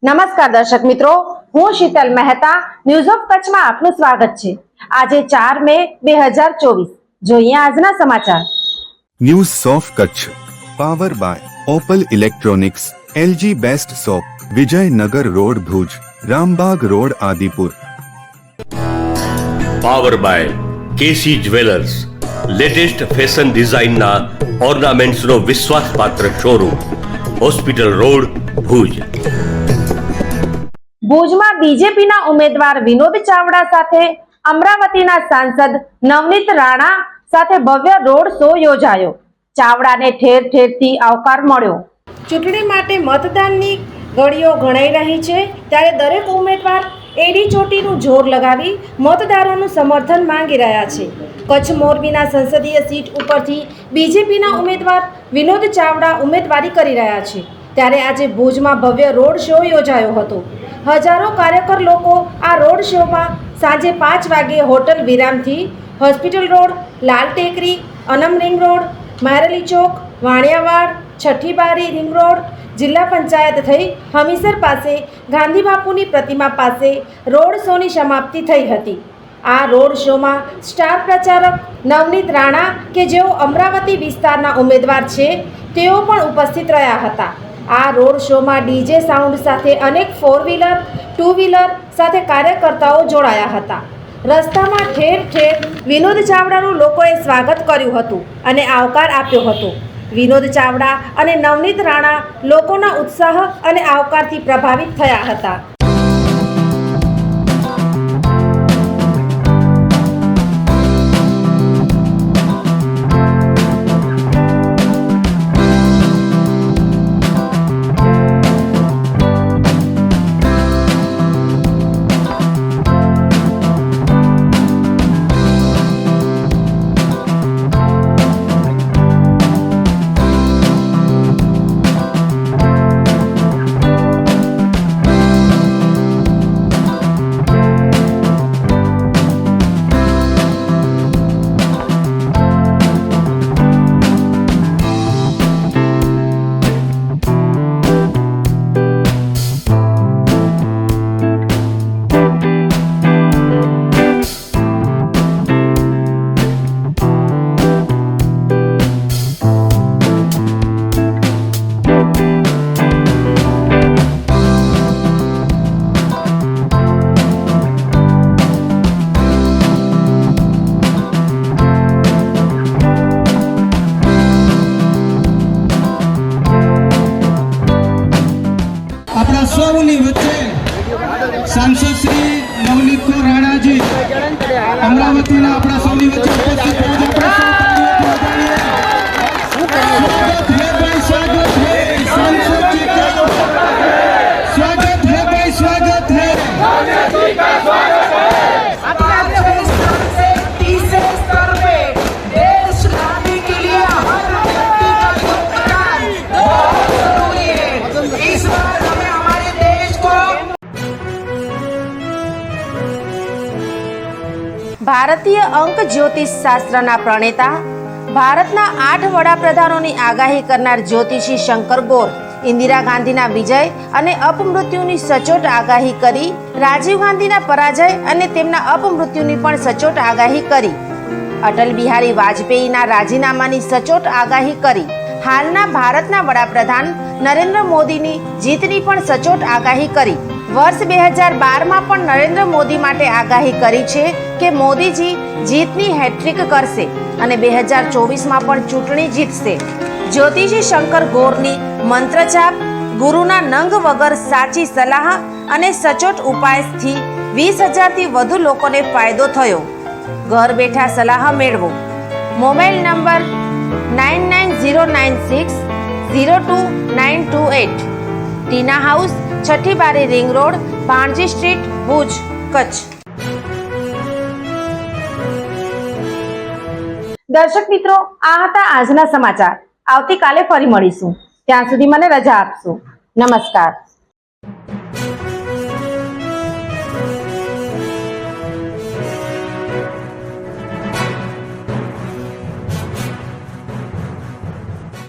નમસ્કાર દર્શક મિત્રો, હું શીતલ મહેતા ન્યૂઝ ઓફ કચ્છમાં આપનું સ્વાગત છે। આજે 4 મે 2024 જોઈએ આજના સમાચાર। News of Kutch power by Opal electronics, LG best shop, Vijaynagar road Bhuj, Rambagh road Adipur. Power by KC jewellers, latest fashion ડિઝાઇનના ઓર્નામેન્ટ્સનો વિશ્વાસપાત્ર શોરૂમ, હોસ્પિટલ રોડ ભુજ। ભુજમાં બીજેપીના ઉમેદવાર વિનોદ ચાવડા સાથે અમરાવતીના સાંસદ નવનીત રાણા સાથે ભવ્ય રોડ શો યોજાયો। ચાવડાને ઠેર ઠેરથી આવકાર મળ્યો। ચૂંટણી માટે મતદાનની ઘડીઓ ગણાઈ રહી છે, ત્યારે દરેક ઉમેદવાર એડી ચોટીનું જોર લગાવી મતદારોનું સમર્થન માંગી રહ્યા છે। કચ્છ મોરબીના સંસદીય સીટ ઉપરથી બીજેપીના ઉમેદવાર વિનોદ ચાવડા ઉમેદવારી કરી રહ્યા છે, ત્યારે આજે ભુજમાં ભવ્ય રોડ શો યોજાયો હતો। હજારો કાર્યકર લોકો આ રોડ શોમાં સાંજે 5 વાગે હોટલ વિરામથી હોસ્પિટલ રોડ, લાલ ટેકરી, અનમ રિંગ રોડ, મારેલી ચોક, વાણિયાવાડ, છઠ્ઠી બારી રિંગ રોડ, જિલ્લા પંચાયત થઈ હમીસર પાસે ગાંધી બાપુની પ્રતિમા પાસે રોડ શોની સમાપ્તિ થઈ હતી। આ રોડ શોમાં સ્ટાર પ્રચારક નવનીત રાણા કે જેઓ અમરાવતી વિસ્તારના ઉમેદવાર છે, તેઓ પણ ઉપસ્થિત રહ્યા હતા। આ રોડ શોમાં ડીજે સાઉન્ડ સાથે અનેક 4 વ્હીલર, 2 વ્હીલર સાથે કાર્યકર્તાઓ જોડાયા હતા। રસ્તામાં ઠેર ઠેર વિનોદ ચાવડાનું લોકોએ સ્વાગત કર્યું હતું અને આવકાર આપ્યો હતો। વિનોદ ચાવડા અને નવનીત રાણા લોકોના ઉત્સાહ અને આવકારથી પ્રભાવિત થયા હતા। સૌની વચ્ચે સાંસદ શ્રી નવનીત રાણાજી અમરાવતીના આપણા સૌની વચ્ચે ઉપસ્થિત ભારતીય અંક જ્યોતિષ શાસ્ત્રના પ્રણેતા, ભારતના 8 વડાપ્રધાનોની આગાહી કરનાર જ્યોતિષી શંકર ગોર ઇન્દિરા ગાંધીના વિજય અને અપમૃત્યુની સચોટ આગાહી કરી, રાજીવ ગાંધીના પરાજય અને તેમના અપમૃત્યુની પણ સચોટ આગાહી કરી, અટલ બિહારી વાજપેયીના રાજીનામાની સચોટ આગાહી કરી, હાલના ભારતના વડાપ્રધાન નરેન્દ્ર મોદીની જીતની પણ સચોટ આગાહી કરી। વર્ષ 2012માં પણ નરેન્દ્ર મોદી માટે આગાહી કરી છે કે મોદીજી જીતની હેટ્રિક કરશે અને 2024માં પણ ચૂંટણી જીતશે। જ્યોતિષી શંકર ગોરની મંત્રજાપ, ગુરુના નંગ વગર સાચી સલાહ અને સચોટ ઉપાયથી 20,000થી વધુ લોકોને ફાયદો થયો। ઘર બેઠા સલાહ મેળવો। Mobile number 9909602928। ટીના હાઉસ, છઠ્ઠી બારી ring road, Bhanji street, Bhuj, Kutch. દર્શક મિત્રો, આ હતા આજના સમાચાર। આવતીકાલે ફરી મળીશું, ત્યાં સુધી મને રજા આપશો। નમસ્કાર।